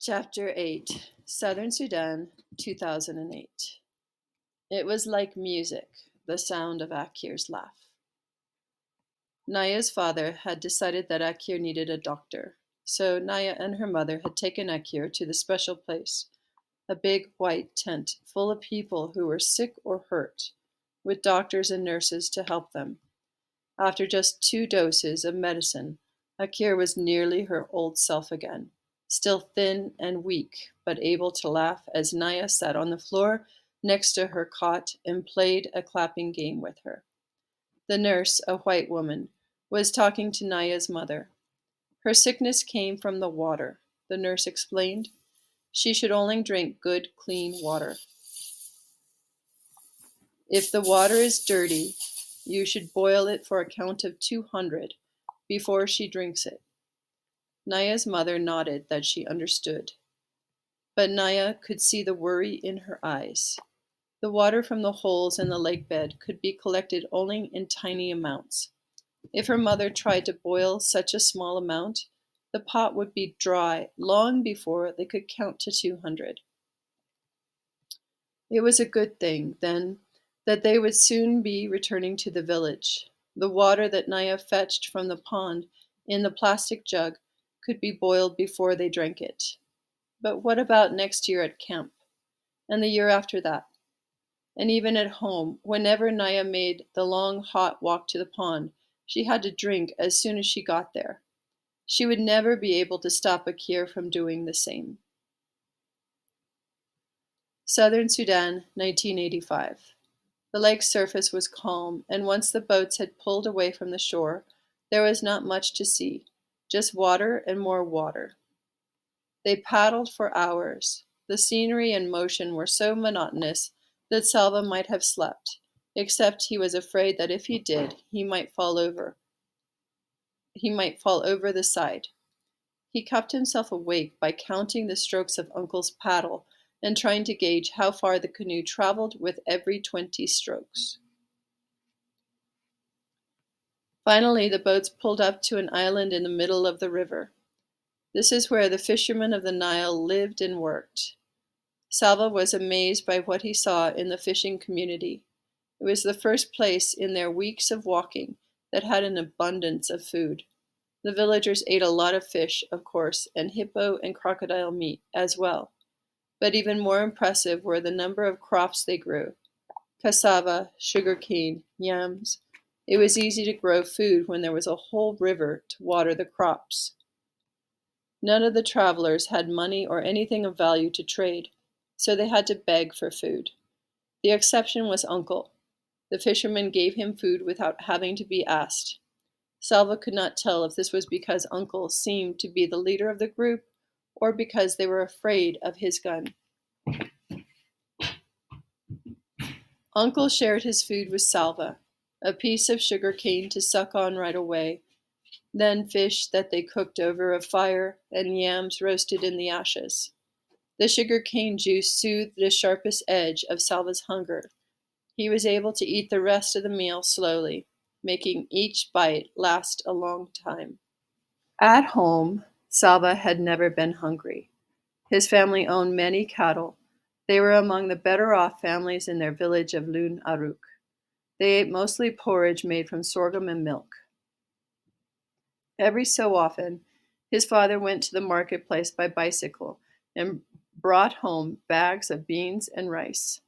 Chapter 8, Southern Sudan, 2008. It was like music, the sound of Akir's laugh. Naya's father had decided that Akir needed a doctor, so Naya and her mother had taken Akir to the special place, a big white tent full of people who were sick or hurt, with doctors and nurses to help them. After just 2 doses of medicine, Akir was nearly her old self again, still thin and weak, but able to laugh as Naya sat on the floor next to her cot and played a clapping game with her. The nurse, a white woman, was talking to Naya's mother. Her sickness came from the water, the nurse explained. She should only drink good, clean water. If the water is dirty, you should boil it for a count of 200 before she drinks it. Naya's mother nodded that she understood, but Naya could see the worry in her eyes. The water from the holes in the lake bed could be collected only in tiny amounts. If her mother tried to boil such a small amount, the pot would be dry long before they could count to 200. It was a good thing, then, that they would soon be returning to the village. The water that Naya fetched from the pond in the plastic jug could be boiled before they drank it. But what about next year at camp? And the year after that? And even at home, whenever Naya made the long, hot walk to the pond, she had to drink as soon as she got there. She would never be able to stop Akir from doing the same. Southern Sudan, 1985. The lake's surface was calm, and once the boats had pulled away from the shore, there was not much to see, just water and more water. They paddled for hours. The scenery and motion were so monotonous that Salva might have slept, except he was afraid that if he did, he might fall over. He might fall over the side. He kept himself awake by counting the strokes of Uncle's paddle and trying to gauge how far the canoe traveled with every 20 strokes. Finally, the boats pulled up to an island in the middle of the river. This is where the fishermen of the Nile lived and worked. Salva was amazed by what he saw in the fishing community. It was the first place in their weeks of walking that had an abundance of food. The villagers ate a lot of fish, of course, and hippo and crocodile meat as well. But even more impressive were the number of crops they grew: cassava, sugarcane, yams. It was easy to grow food when there was a whole river to water the crops. None of the travelers had money or anything of value to trade, so they had to beg for food. The exception was Uncle. The fishermen gave him food without having to be asked. Salva could not tell if this was because Uncle seemed to be the leader of the group or because they were afraid of his gun. Uncle shared his food with Salva, a piece of sugar cane to suck on right away, then fish that they cooked over a fire, and yams roasted in the ashes. The sugar cane juice soothed the sharpest edge of Salva's hunger. He was able to eat the rest of the meal slowly, making each bite last a long time. At home, Salva had never been hungry. His family owned many cattle. They were among the better off families in their village of Lun Aruk. They ate mostly porridge made from sorghum and milk. Every so often, his father went to the marketplace by bicycle and brought home bags of beans and rice.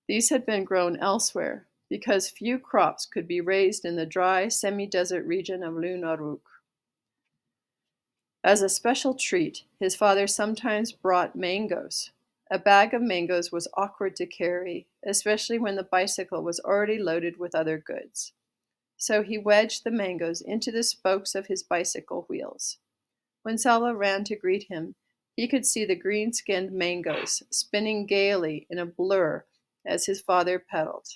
These had been grown elsewhere because few crops could be raised in the dry, semi-desert region of Lun Aruk. As a special treat, his father sometimes brought mangoes. A bag of mangoes was awkward to carry, especially when the bicycle was already loaded with other goods. So he wedged the mangoes into the spokes of his bicycle wheels. When Salva ran to greet him, he could see the green-skinned mangoes spinning gaily in a blur as his father pedaled.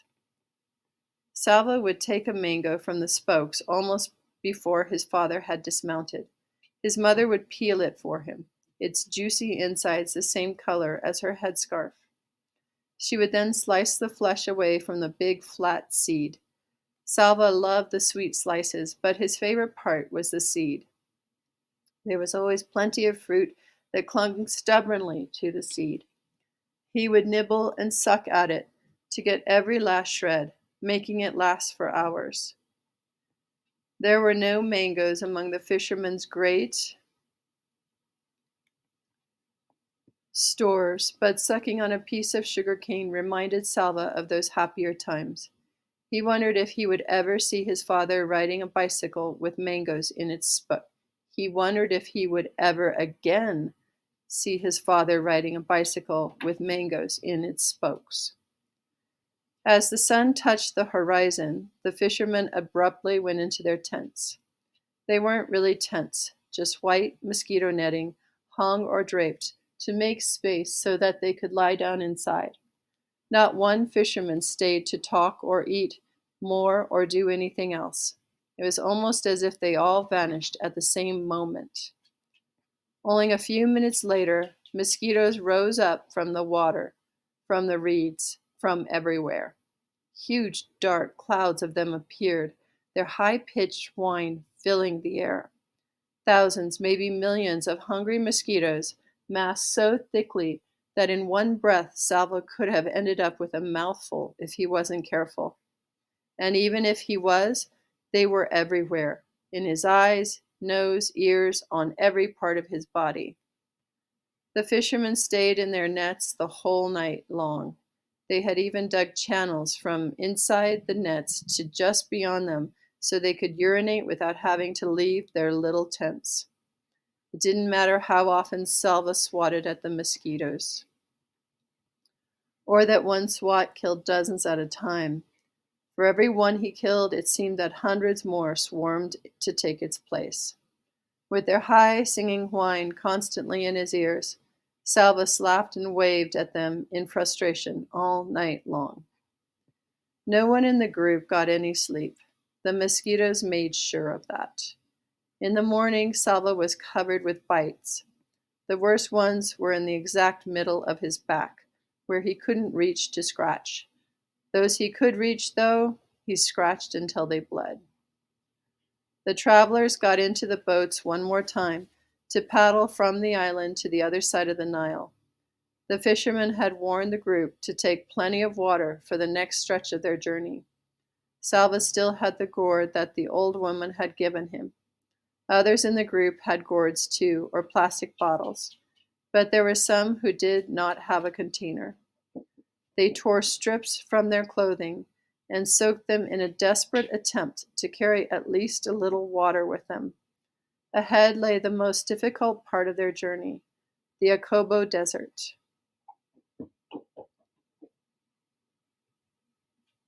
Salva would take a mango from the spokes almost before his father had dismounted. His mother would peel it for him, its juicy insides the same color as her headscarf. She would then slice the flesh away from the big, flat seed. Salva loved the sweet slices, but his favorite part was the seed. There was always plenty of fruit that clung stubbornly to the seed. He would nibble and suck at it to get every last shred, making it last for hours. There were no mangoes among the fishermen's great stores, but sucking on a piece of sugar cane reminded Salva of those happier times. He wondered if he would ever see his father riding a bicycle with mangoes in its spoke. He wondered if he would ever again see his father riding a bicycle with mangoes in its spokes. As the sun touched the horizon, the fishermen abruptly went into their tents. They weren't really tents, just white mosquito netting hung or draped to make space so that they could lie down inside. Not one fisherman stayed to talk or eat more or do anything else. It was almost as if they all vanished at the same moment. Only a few minutes later, mosquitoes rose up from the water, from the reeds, from everywhere. Huge dark clouds of them appeared, their high-pitched whine filling the air. Thousands, maybe millions of hungry mosquitoes massed so thickly that in one breath Salva could have ended up with a mouthful if he wasn't careful. And even if he was, they were everywhere, in his eyes, nose, ears, on every part of his body. The fishermen stayed in their nets the whole night long. They had even dug channels from inside the nets to just beyond them so they could urinate without having to leave their little tents. It didn't matter how often Salva swatted at the mosquitoes, or that one swat killed dozens at a time. For every one he killed, it seemed that hundreds more swarmed to take its place. With their high, singing whine constantly in his ears, Salva slapped and waved at them in frustration all night long. No one in the group got any sleep. The mosquitoes made sure of that. In the morning, Salva was covered with bites. The worst ones were in the exact middle of his back, where he couldn't reach to scratch. Those he could reach, though, he scratched until they bled. The travelers got into the boats one more time to paddle from the island to the other side of the Nile. The fishermen had warned the group to take plenty of water for the next stretch of their journey. Salva still had the gourd that the old woman had given him. Others in the group had gourds too, or plastic bottles, but there were some who did not have a container. They tore strips from their clothing and soaked them in a desperate attempt to carry at least a little water with them. Ahead lay the most difficult part of their journey, the Akobo Desert.